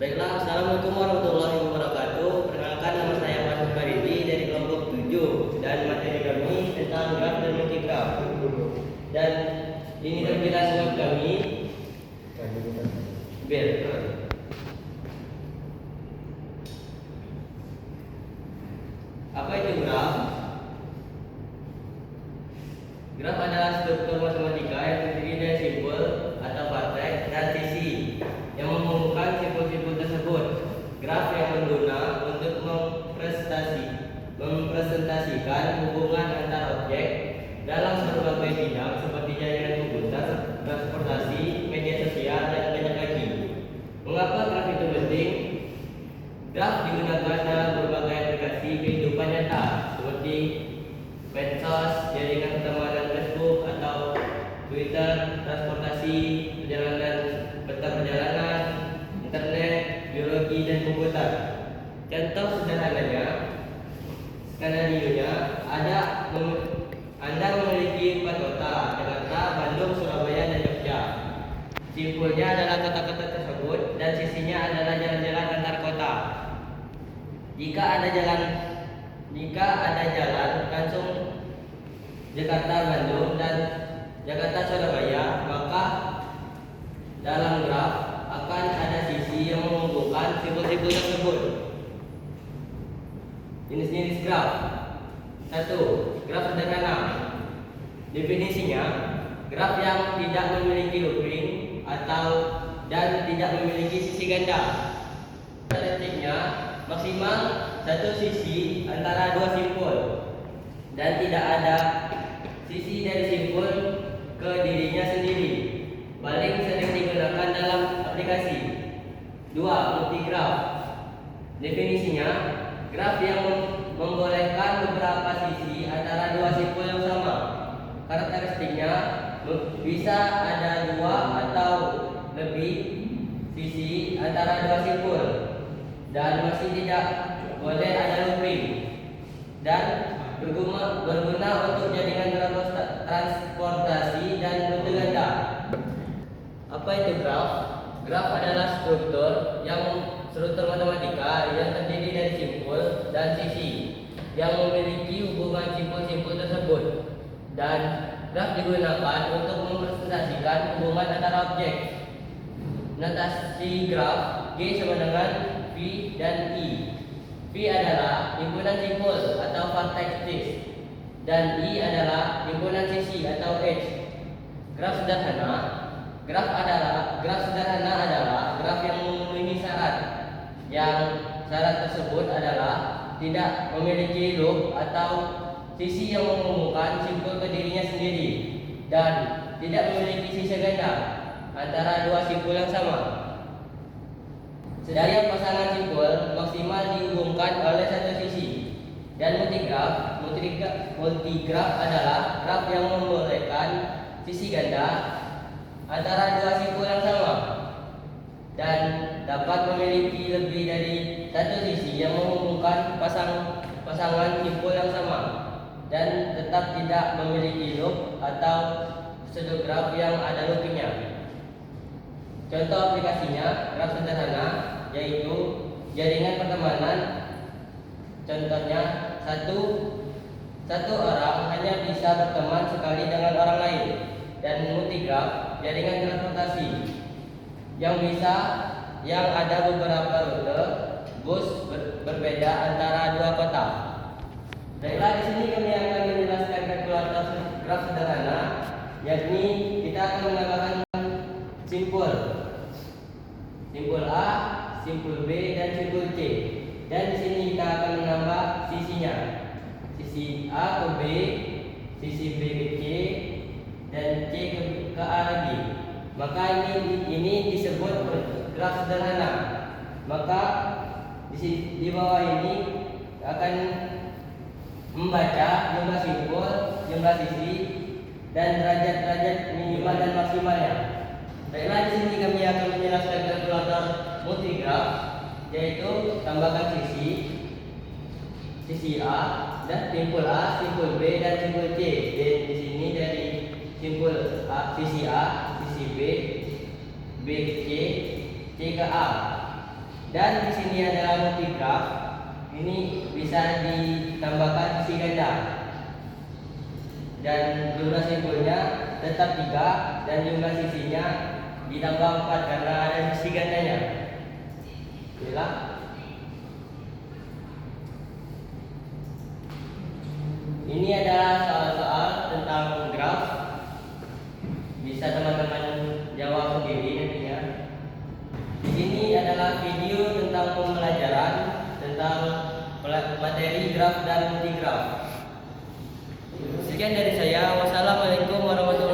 Baiklah, Assalamualaikum warahmatullahi wabarakatuh. Perkenalkan, nama saya Pak Faridi dari kelompok 7 dan materi kami tentang graf dan multigraf. Dan ini tampilan web kami. Biar. Apa itu graf? Graf adalah struktur matematika yang terdiri dari simbol atau vertex dan sisi yang menghubungkan simbol-simbol tersebut. Graf yang berguna untuk mempresentasikan hubungan antar objek dalam berbagai bidang seperti jaringan komputer, transportasi, media sosial, dan banyak lagi. Mengapa graf itu penting? Graf digunakan dalam berbagai aplikasi kehidupan nyata seperti medsos, jaringan pertemanan Facebook atau Twitter, transportasi, perjalanan, peta perjalanan, internet, biologi, dan komputer. Contoh sederhananya, skenario-nya Anda memiliki 4 kota: Jakarta, Bandung, Surabaya, dan Jogja. Simpulnya adalah kota-kota tersebut dan sisinya adalah jalan-jalan antar kota. Jika ada jalan langsung Jakarta Bandung dan Jakarta Surabaya, maka dalam graf akan ada sisi yang menghubungkan simbol-simbol tersebut. Jenis-jenis graf. 1. Graf sederhana. Definisinya, graf yang tidak memiliki looping dan tidak memiliki sisi ganda. Karakteristiknya maksimal satu sisi antara dua simpul dan tidak ada sisi dari simpul ke dirinya sendiri. Paling sering digunakan dalam aplikasi. 2. Multigraf. Definisinya, graf yang membolehkan beberapa sisi antara dua simpul yang sama. Karakteristiknya bisa ada 2 atau lebih sisi antara dua simpul dan masih tidak boleh ada looping dan berguna untuk jaringan transportasi dan rute ganda. Apa itu graf? Graf adalah struktur matematika yang terdiri dari simpul dan sisi yang memiliki hubungan simpul-simpul tersebut, dan graf digunakan untuk mempresentasikan hubungan antara objek. Notasi graf G sama dengan V dan I. V adalah himpunan simpul atau vertex disk, dan I adalah himpunan sisi atau edge. Graf sederhana adalah graf yang memenuhi syarat. Yang syarat tersebut adalah tidak memiliki loop atau sisi yang menghubungkan simpul ke dirinya sendiri dan tidak memiliki sisi ganda antara dua simpul yang sama. Setiap pasangan simpul maksimal dihubungkan oleh satu sisi. Dan multigraf adalah graf yang membolehkan sisi ganda antara dua simpul yang sama dan dapat memiliki lebih dari satu sisi yang menghubungkan pasangan simpul yang sama dan tetap tidak memiliki loop atau pseudograf yang ada loopingnya. Contoh aplikasinya graf sederhana yaitu jaringan pertemanan. Contohnya, satu orang hanya bisa berteman sekali dengan orang lain. Dan multigraf jaringan transportasi yang ada beberapa rute bus berbeda antara dua kota. Baiklah, di sini kami akan menjelaskan kalkulator graf sederhana, yakni kita akan menambahkan simpul A, simpul B, dan simpul C. Dan di sini kita akan menambah sisinya. Sisi A ke B, sisi B ke C, dan C ke A lagi. Maka ini disebut graf sederhana. Maka di bawah ini akan membaca jumlah simpul, jumlah sisi, dan derajat-derajat minimal dan maksimalnya. Baiklah, di sini kami akan menjelaskan kalkulator multigraf, yaitu tambahkan sisi A dan simpul A, simpul B, dan simpul C. Di sini dari simpul A, sisi B, B ke C ke A. Dan di sini adalah multigraf. Ini bisa ditambahkan sisi ganda. Dan jumlah simpulnya tetap 3 dan jumlah sisinya ditambah 4 karena ada sisi gandanya. Inilah. Ini adalah soal-soal tentang graf. Bisa teman-teman jawab sendiri nantinya. Di sini adalah video tentang pembelajaran tentang materi graf dan multigraf. Sekian dari saya. Wassalamualaikum warahmatullahi wabarakatuh.